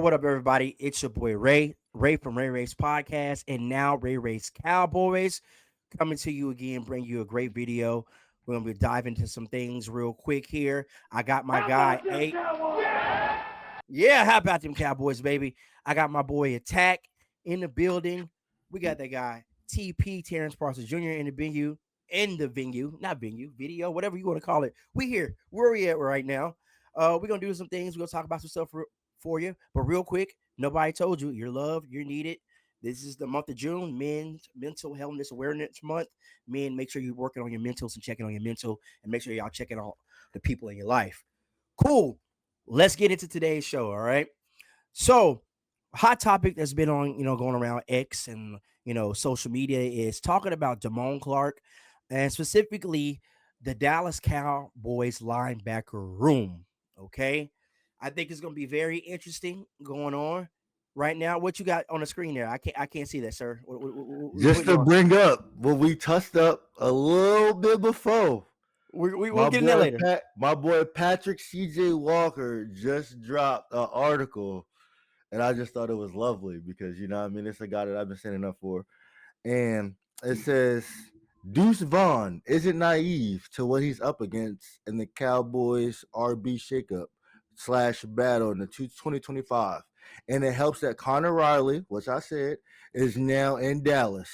what up, everybody? It's your boy Ray from Ray Ray's podcast, and now Ray Ray's Cowboys coming to you again, bring you a great video. We're gonna be diving into some things real quick here. I got my How guy about them A. Cowboys? Yeah, how about them Cowboys, baby? I got my boy Attack in the building. We got that guy TP Terrence Parsons Jr. in the venue, not venue, video, whatever you want to call it. We here, where we at right now. We're gonna do some things. We're gonna talk about some stuff for you. But real quick, nobody told you you're loved, you're needed. This is the month of June, Men's Mental Health Awareness Month. Men, make sure you're working on your mentals and checking on your mental, and make sure y'all checking on the people in your life. Cool. Let's get into today's show. All right. So, hot topic that's been on, going around X and, social media is talking about Damone Clark and specifically the Dallas Cowboys linebacker room. Okay. I think it's going to be very interesting going on right now. What you got on the screen there? I can't see that, sir. What Just you to on? bring up what we touched up a little bit before, We'll get in there later. My boy Patrick C.J. Walker just dropped an article, and I just thought it was lovely because what I mean, it's a guy that I've been standing up for, and it says Deuce Vaughn isn't naive to what he's up against in the Cowboys RB shakeup slash battle in the 2025. And it helps that Connor Riley, which I said, is now in Dallas.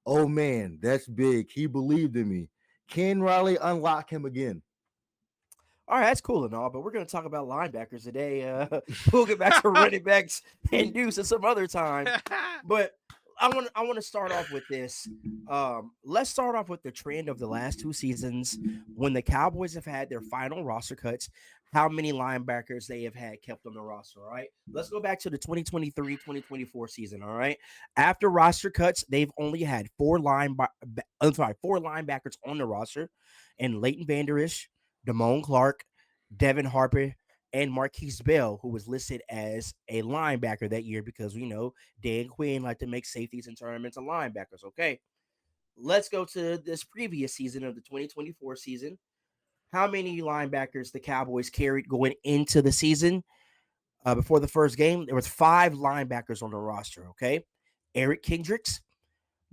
Oh man, that's big. He believed in me. Can Riley unlock him again? All right, that's cool and all, but we're going to talk about linebackers today. We'll get back to running backs and Deuce at some other time. But I want to start off with this. Let's start off with the trend of the last two seasons when the Cowboys have had their final roster cuts. How many linebackers they have had kept on the roster? All right, let's go back to the 2023-2024 season. All right, after roster cuts, they've only had four linebackers on the roster, and Leighton Vander Esch, Damone Clark, Devin Harper, and Marquise Bell, who was listed as a linebacker that year because we know Dan Quinn liked to make safeties and turn them into linebackers. Okay, let's go to this previous season of the 2024 season. How many linebackers the Cowboys carried going into the season? Before the first game, there was five linebackers on the roster. Okay, Eric Kendricks,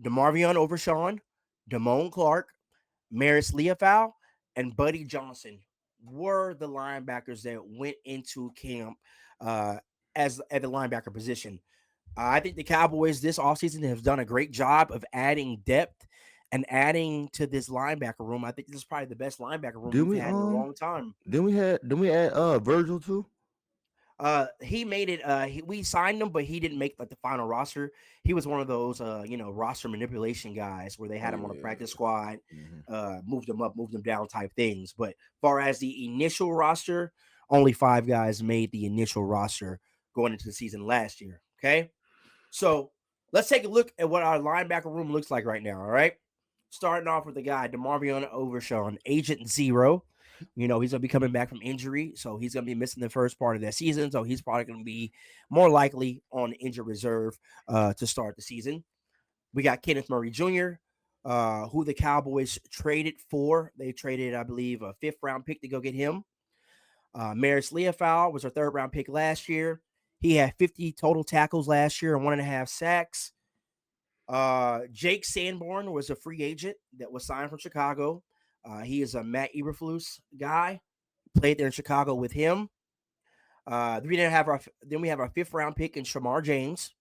DeMarvion Overshawn, Damone Clark, Maris Leofau, and Buddy Johnson were the linebackers that went into camp uh, as at the linebacker position. I think the Cowboys this offseason have done a great job of adding depth and adding to this linebacker room. I think this is probably the best linebacker room Did we've we had in a long time. then we add Virgil too? He made it. We signed him, but he didn't make like the final roster. He was one of those, roster manipulation guys where they Oh had him on a yeah. practice squad, Mhm. moved him up, moved him down type things. But far as the initial roster, only five guys made the initial roster going into the season last year. Okay, so let's take a look at what our linebacker room looks like right now. All right, starting off with the guy DeMarvion Overshawn, Agent Zero. He's gonna be coming back from injury, so he's gonna be missing the first part of that season. So he's probably gonna be more likely on injured reserve to start the season. We got Kenneth Murray Jr., who the Cowboys traded for. They traded, I believe, a fifth round pick to go get him. Maris Leofau was our third round pick last year. He had 50 total tackles last year and 1.5 sacks. Jake Sanborn was a free agent that was signed from Chicago. He is a Matt Eberflus guy. Played there in Chicago with him. Then we have our fifth round pick in Shamar James.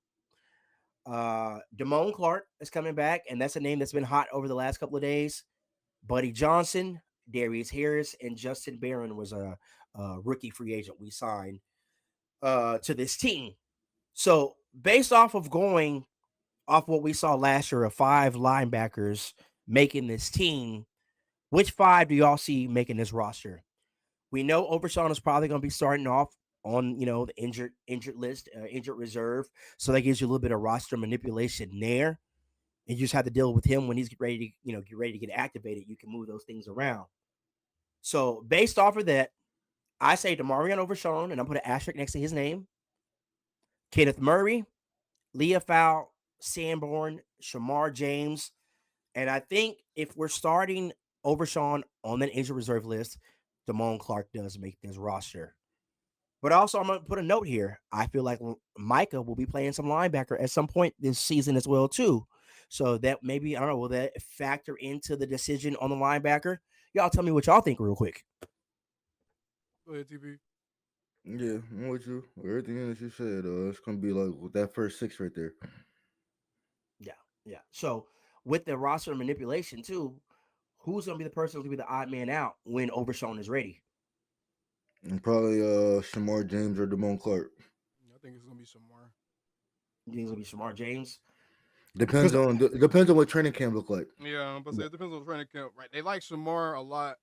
Damone Clark is coming back, and that's a name that's been hot over the last couple of days. Buddy Johnson, Darius Harris, and Justin Barron was a rookie free agent we signed to this team. So based off of going off what we saw last year of five linebackers making this team, which five do y'all see making this roster? We know Overshawn is probably going to be starting off on the injured list, injured reserve, so that gives you a little bit of roster manipulation there. And you just have to deal with him when he's ready to get ready to get activated. You can move those things around. So based off of that, I say DeMarvion Overshawn, and I'm put an asterisk next to his name. Kenneth Murray, Leofau, Sanborn, Shamar James, and I think if we're starting Overshawn on the injured reserve list, Damone Clark does make this roster. But also, I'm gonna put a note here. I feel like Micah will be playing some linebacker at some point this season as well too. So that maybe I don't know. Will that factor into the decision on the linebacker? Y'all tell me what y'all think real quick. Go ahead, TP. Yeah, I'm with you. Everything that you said, it's gonna be like with that first six right there. Yeah, yeah. So with the roster manipulation too, who's gonna be the person who's gonna be the odd man out when Overshown is ready? And probably Shamar James or Damone Clark. I think it's gonna be Shamar. You think it's gonna be Shamar James? Depends on what training camp look like. Yeah, but it depends on the training camp. Right, they like Shamar a lot.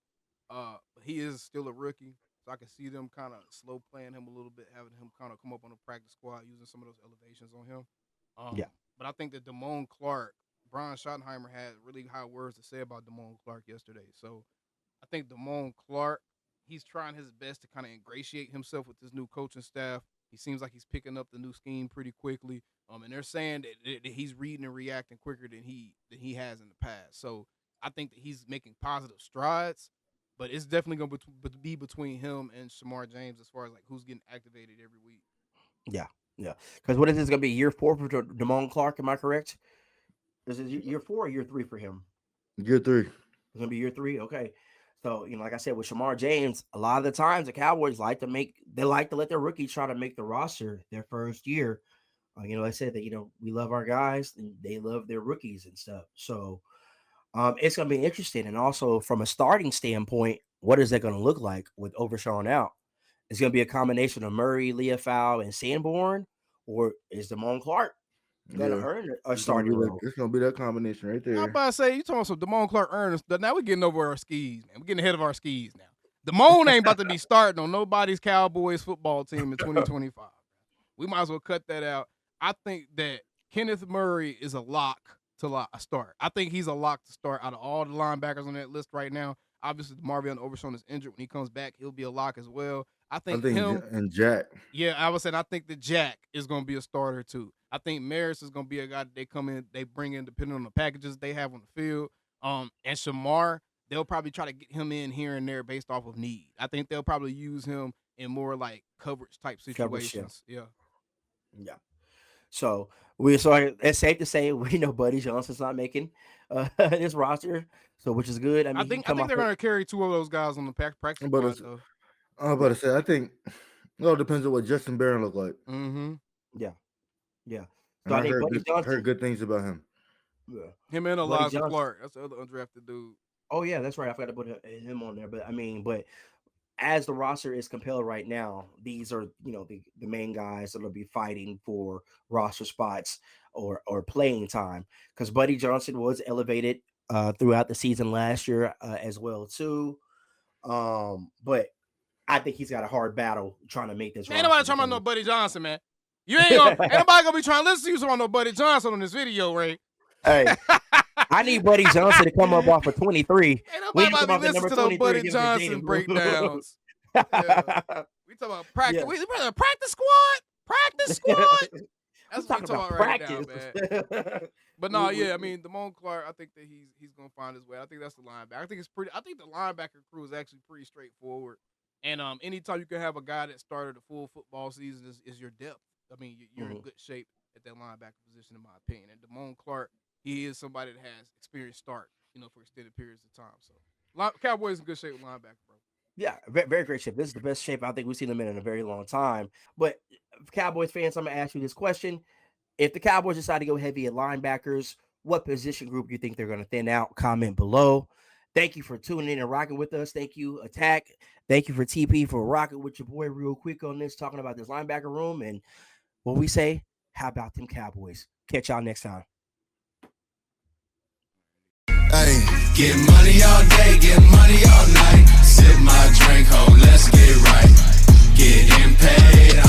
He is still a rookie, so I can see them kind of slow playing him a little bit, having him kind of come up on the practice squad, using some of those elevations on him. Yeah. But I think that Damone Clark, Brian Schottenheimer had really high words to say about Damone Clark yesterday. So I think Damone Clark, he's trying his best to kind of ingratiate himself with this new coaching staff. He seems like he's picking up the new scheme pretty quickly. And they're saying that he's reading and reacting quicker than he has in the past. So I think that he's making positive strides, but it's definitely going to be between him and Shamar James as far as like who's getting activated every week. Yeah, yeah. Because what is this going to be year 4 for Damone Clark? Am I correct? Is it year 4 or year 3 for him? Year 3. It's going to be year 3. Okay. So, like I said, with Shamar James, a lot of the times the Cowboys like to let their rookies try to make the roster their first year. I said that, we love our guys and they love their rookies and stuff. So it's going to be interesting. And also from a starting standpoint, what is that going to look like with Overshown out? It's going to be a combination of Murray, Leafau, and Sanborn, or is Damone Clark going to earn a starting role? It's going to be that combination right there. I'm about to say, you talking some Damone Clark earners. Now we're getting over our skis, man. We're getting ahead of our skis now. Damone ain't about to be starting on nobody's Cowboys football team in 2025. We might as well cut that out. I think that Kenneth Murray is a lock to start. I think he's a lock to start out of all the linebackers on that list right now. Obviously, Marvin Overshown is injured. When he comes back, he'll be a lock as well. I think him and Jack. Yeah, I was saying I think that Jack is going to be a starter too. I think Maris is going to be a guy that they come in, they bring in depending on the packages they have on the field. And Shamar, they'll probably try to get him in here and there based off of need. I think they'll probably use him in more like coverage type situations. Yeah. So it's safe to say we know Buddy Johnson's not making this roster, so which is good. I think they're going to carry 2 of those guys on the practice squad. Though. I was about to say, I think it all depends on what Justin Barron look like. Mm-hmm. Yeah. So I heard good things about him. Yeah. Him and Elijah Clark. That's the other undrafted dude. Oh yeah, that's right. I forgot to put him on there. But as the roster is compelled right now, these are the main guys that will be fighting for roster spots or playing time. Because Buddy Johnson was elevated throughout the season last year as well too. But I think he's got a hard battle trying to make this. Ain't nobody talking about no Buddy Johnson, man. You ain't nobody gonna be trying to listen to you talking about no Buddy Johnson on this video, Ray. Hey, I need Buddy Johnson to come up off of 23. Ain't nobody about to listen to those Buddy Johnson breakdowns. Yeah. We talking about practice. Yeah. We practice squad. Practice squad. That's what we talking about right now, man. But no, yeah, I mean, Damone Clark, I think that he's gonna find his way. I think that's the linebacker. I think the linebacker crew is actually pretty straightforward. And anytime you can have a guy that started a full football season is your depth. I mean, you're in good shape at that linebacker position, in my opinion. And Damone Clark, he is somebody that has experience start, for extended periods of time. So, Cowboys in good shape with linebacker, bro. Yeah, very, very great shape. This is the best shape I think we've seen them in a very long time. But Cowboys fans, I'm going to ask you this question. If the Cowboys decide to go heavy at linebackers, what position group do you think they're going to thin out? Comment below. Thank you for tuning in and rocking with us. Thank you, Attack. Thank you for TP for rocking with your boy real quick on this, talking about this linebacker room. And what we say, how about them Cowboys? Catch y'all next time. Hey, get money all day, get money all night. Sip my drink, ho, let's get right. Getting paid.